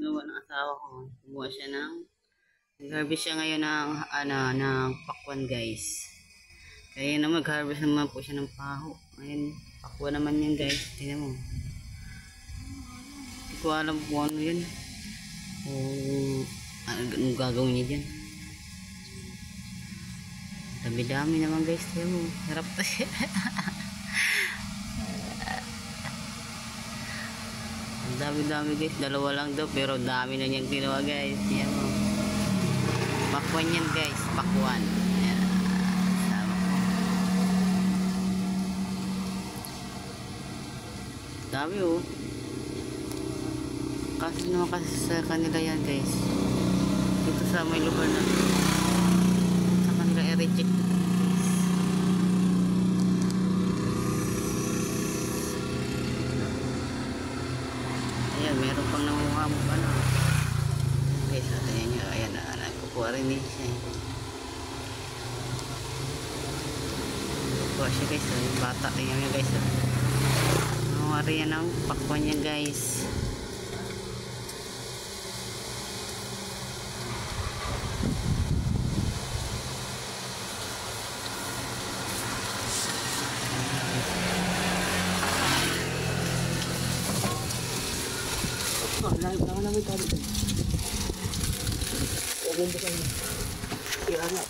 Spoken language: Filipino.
ginawa ng asawa ko. Kumuha siya ng nag-harvest siya ngayon ng pakwan guys. Kaya na mag-harvest naman po siya ng paho. Ayun, pakwan naman yan guys. Tingnan mo. Hindi ko alam kung ano yan. O anong gagawin niya dyan. Dami-dami naman guys. Tingnan mo. Harap tayo. Ang dami-dami guys. Dalawa lang daw pero dami na niyang ginawa guys. Tingnan mo. Pakwan yan guys. Pakwan. Ayan. Sama ko. Dami oh. Kasi naman kasi sa kanila yan guys. Dito sa may lugar na sa kanila i-reject na guys. Ayan, meron pang nanguha mo pa na guys. Ayan nyo. Ayan na. Nagkukuha rin din siya. Nagkukuha siya guys. Yung bata. Tingnan nyo guys. Nanguha rin yan ang pakwan niya guys. Live naman namin tayo. Huwag mo ba kayo? Kaya nga.